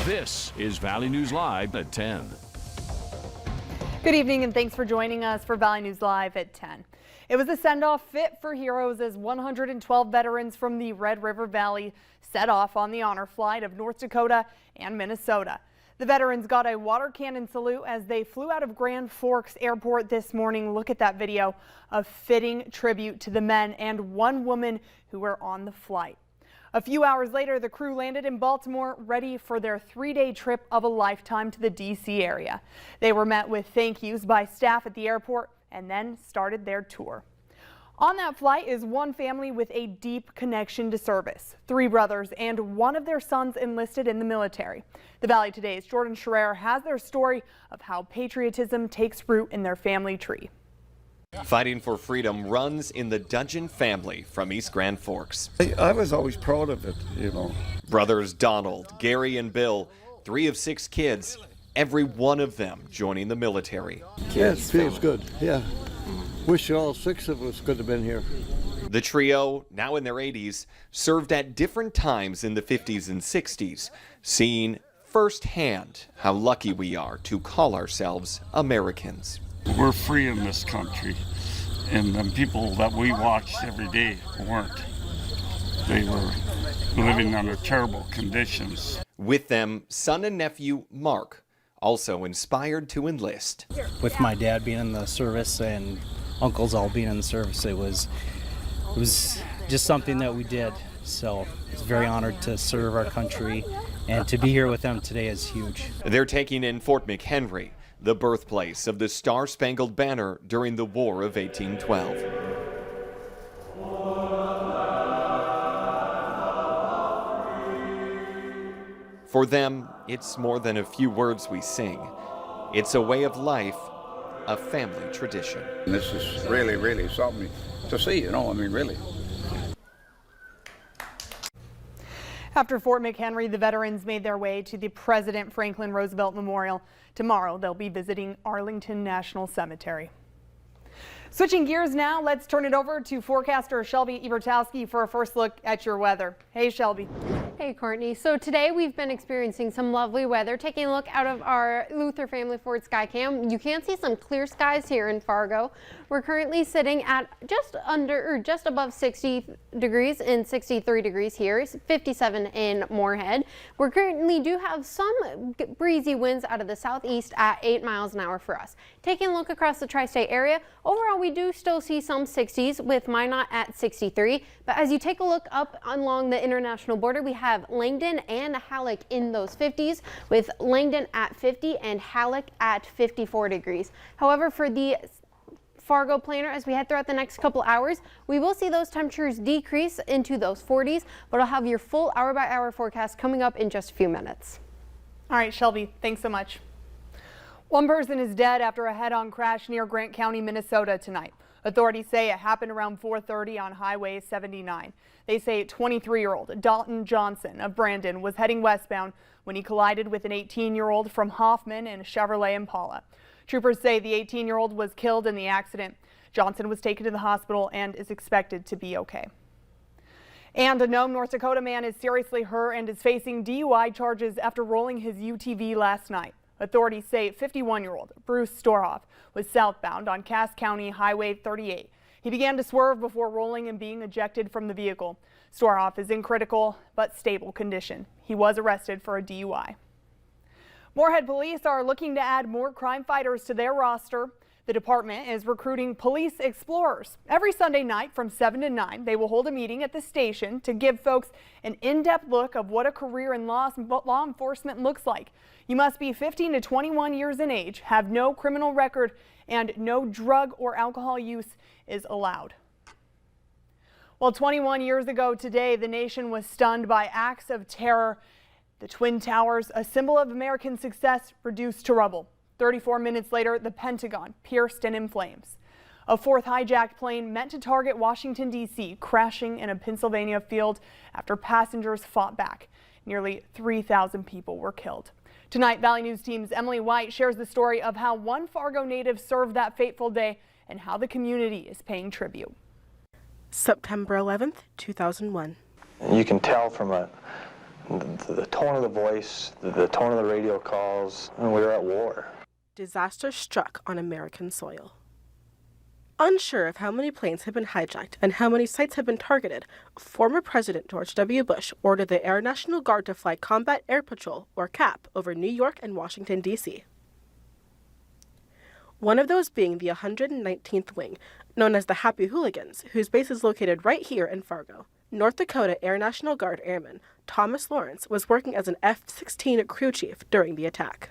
This is Valley News Live at 10. Good evening and thanks for joining us for Valley News Live at 10. It was a send-off fit for heroes as 112 veterans from the Red River Valley set off on the honor flight of North Dakota and Minnesota. The veterans got a water cannon salute as they flew out of Grand Forks Airport this morning. Look at that video of fitting tribute to the men and one woman who were on the flight. A few hours later, the crew landed in Baltimore, ready for their 3-day trip of a lifetime to the D.C. area. They were met with thank yous by staff at the airport and then started their tour. On that flight is one family with a deep connection to service. 3 brothers and one of their sons enlisted in the military. The Valley Today's Jordan Scherer has their story of how patriotism takes root in their family tree. Fighting for freedom runs in the Dudgeon family from East Grand Forks. I was always proud of it, you know. Brothers Donald, Gary, and Bill, 3 of 6 kids, every one of them joining the military. Yeah, it feels good, yeah. Wish all 6 of us could have been here. The trio, now in their 80s, served at different times in the 50s and 60s, seeing firsthand how lucky we are to call ourselves Americans. We're free in this country, and the people that we watched every day weren't. They were living under terrible conditions. With them, son and nephew Mark, also inspired to enlist. With my dad being in the service and uncles all being in the service, it was just something that we did. So it's very honored to serve our country, and to be here with them today is huge. They're taking in Fort McHenry, the birthplace of the Star-Spangled Banner during the War of 1812. For them, it's more than a few words we sing. It's a way of life, a family tradition. This is really, really something to see, you know, I mean, really. After Fort McHenry, the veterans made their way to the President Franklin Roosevelt Memorial. Tomorrow, they'll be visiting Arlington National Cemetery. Switching gears now, let's turn it over to forecaster Shelby Ibertowski for a first look at your weather. Hey, Shelby. Hey, Courtney. So today we've been experiencing some lovely weather. Taking a look out of our Luther Family Ford Skycam, you can see some clear skies here in Fargo. We're currently sitting at just above 60 degrees and 63 degrees here, 57 in Moorhead. We currently do have some breezy winds out of the southeast at 8 miles an hour for us. Taking a look across the tri-state area, overall we do still see some 60s with Minot at 63. But as you take a look up along the international border, we have Langdon and Halleck in those 50s, with Langdon at 50 and Halleck at 54 degrees. However, for the Fargo planner, as we head throughout the next couple hours, we will see those temperatures decrease into those 40s, but I'll have your full hour-by-hour forecast coming up in just a few minutes. All right, Shelby, thanks so much. One person is dead after a head-on crash near Grant County, Minnesota tonight. Authorities say it happened around 4:30 on Highway 79. They say 23-year-old Dalton Johnson of Brandon was heading westbound when he collided with an 18-year-old from Hoffman in a Chevrolet Impala. Troopers say the 18-year-old was killed in the accident. Johnson was taken to the hospital and is expected to be okay. And a Nome, North Dakota man is seriously hurt and is facing DUI charges after rolling his UTV last night. Authorities say 51-year-old Bruce Storhoff was southbound on Cass County Highway 38. He began to swerve before rolling and being ejected from the vehicle. Storhoff is in critical but stable condition. He was arrested for a DUI. Moorhead police are looking to add more crime fighters to their roster. The department is recruiting police explorers. Every Sunday night from 7 to 9, they will hold a meeting at the station to give folks an in-depth look of what a career in law enforcement looks like. You must be 15 to 21 years in age, have no criminal record, and no drug or alcohol use is allowed. Well, 21 years ago today, the nation was stunned by acts of terror. The Twin Towers, a symbol of American success, reduced to rubble. 34 minutes later, the Pentagon pierced and in flames. A fourth hijacked plane meant to target Washington, D.C., crashing in a Pennsylvania field after passengers fought back. Nearly 3,000 people were killed. Tonight, Valley News Team's Emily White shares the story of how one Fargo native served that fateful day and how the community is paying tribute. September 11th, 2001. You can tell from a the tone of the voice, the tone of the radio calls, and we were at war. Disaster struck on American soil. Unsure of how many planes had been hijacked and how many sites had been targeted, former President George W. Bush ordered the Air National Guard to fly Combat Air Patrol, or CAP, over New York and Washington, D.C. One of those being the 119th Wing, known as the Happy Hooligans, whose base is located right here in Fargo. North Dakota Air National Guard Airman Thomas Lawrence was working as an F-16 crew chief during the attack.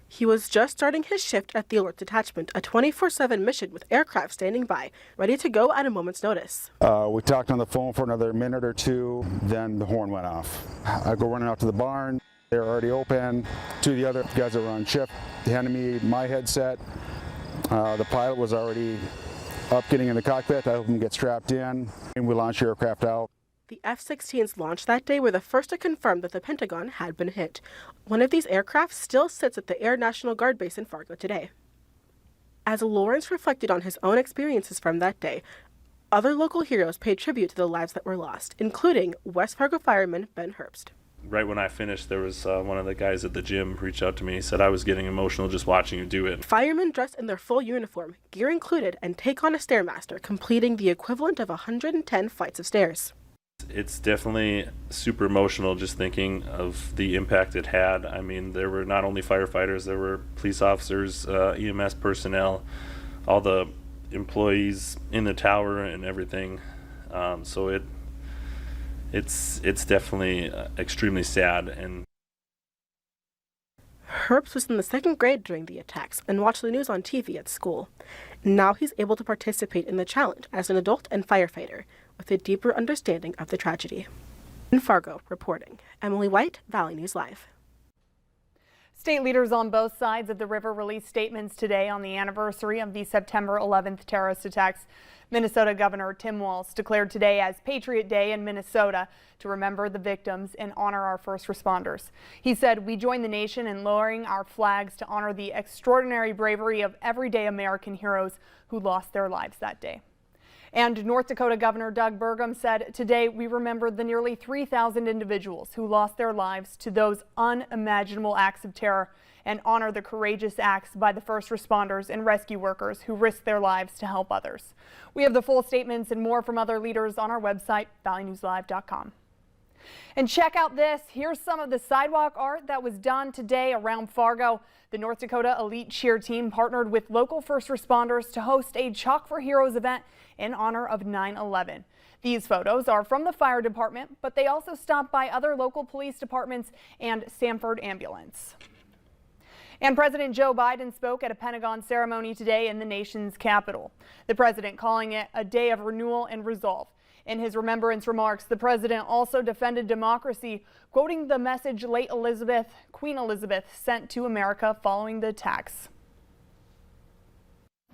He was just starting his shift at the Alert Detachment, a 24/7 mission with aircraft standing by, ready to go at a moment's notice. We talked on the phone for another minute or two, then the horn went off. I go running out to the barn. They're already open. Two of the other guys that were on shift handed me my headset. The pilot was already up getting in the cockpit. I helped him get strapped in, and we launched the aircraft out. The F-16s launched that day were the first to confirm that the Pentagon had been hit. One of these aircraft still sits at the Air National Guard base in Fargo today. As Lawrence reflected on his own experiences from that day, other local heroes paid tribute to the lives that were lost, including West Fargo fireman Ben Herbst. Right when I finished, there was one of the guys at the gym reached out to me. He said, I was getting emotional just watching you do it. Firemen dressed in their full uniform, gear included, and take on a Stairmaster, completing the equivalent of 110 flights of stairs. It's definitely super emotional just thinking of the impact it had. I mean, there were not only firefighters, there were police officers, EMS personnel, all the employees in the tower and everything. So it's definitely extremely sad. And Herbst was in the 2nd grade during the attacks and watched the news on TV at school. Now he's able to participate in the challenge as an adult and firefighter with a deeper understanding of the tragedy. In Fargo, reporting, Emily White, Valley News Live. State leaders on both sides of the river released statements today on the anniversary of the September 11th terrorist attacks. Minnesota Governor Tim Walz declared today as Patriot Day in Minnesota to remember the victims and honor our first responders. He said, "We join the nation in lowering our flags to honor the extraordinary bravery of everyday American heroes who lost their lives that day." And North Dakota Governor Doug Burgum said, "Today we remember the nearly 3,000 individuals who lost their lives to those unimaginable acts of terror and honor the courageous acts by the first responders and rescue workers who risked their lives to help others." We have the full statements and more from other leaders on our website, valleynewslive.com. And check out this. Here's some of the sidewalk art that was done today around Fargo. The North Dakota Elite Cheer Team partnered with local first responders to host a Chalk for Heroes event in honor of 9/11. These photos are from the fire department, but they also stopped by other local police departments and Sanford Ambulance. And President Joe Biden spoke at a Pentagon ceremony today in the nation's capital. The president calling it a day of renewal and resolve. In his remembrance remarks, the president also defended democracy, quoting the message late Queen Elizabeth sent to America following the attacks.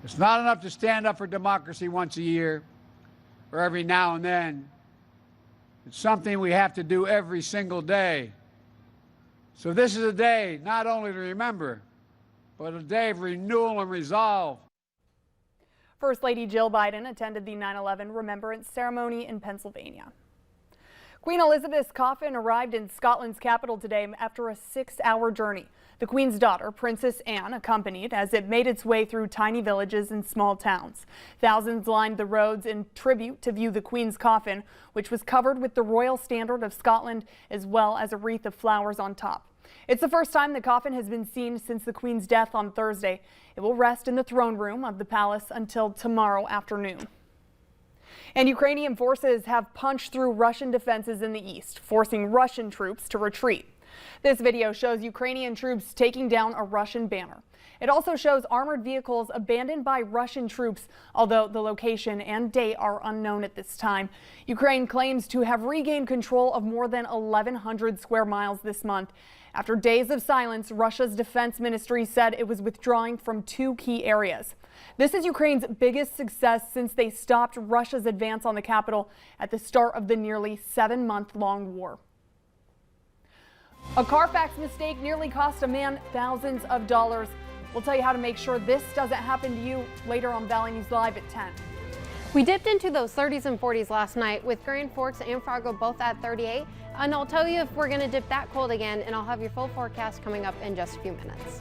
It's not enough to stand up for democracy once a year or every now and then. It's something we have to do every single day. So this is a day not only to remember, but a day of renewal and resolve. First Lady Jill Biden attended the 9/11 remembrance ceremony in Pennsylvania. Queen Elizabeth's coffin arrived in Scotland's capital today after a 6-hour journey. The Queen's daughter, Princess Anne, accompanied as it made its way through tiny villages and small towns. Thousands lined the roads in tribute to view the Queen's coffin, which was covered with the Royal Standard of Scotland, as well as a wreath of flowers on top. It's the first time the coffin has been seen since the Queen's death on Thursday. It will rest in the throne room of the palace until tomorrow afternoon. And Ukrainian forces have punched through Russian defenses in the east, forcing Russian troops to retreat. This video shows Ukrainian troops taking down a Russian banner. It also shows armored vehicles abandoned by Russian troops, although the location and date are unknown at this time. Ukraine claims to have regained control of more than 1,100 square miles this month. After days of silence, Russia's defense ministry said it was withdrawing from 2 key areas. This is Ukraine's biggest success since they stopped Russia's advance on the capital at the start of the nearly 7-month-long war. A Carfax mistake nearly cost a man thousands of dollars. We'll tell you how to make sure this doesn't happen to you later on Valley News Live at 10. We dipped into those 30s and 40s last night with Grand Forks and Fargo both at 38. And I'll tell you if we're going to dip that cold again, and I'll have your full forecast coming up in just a few minutes.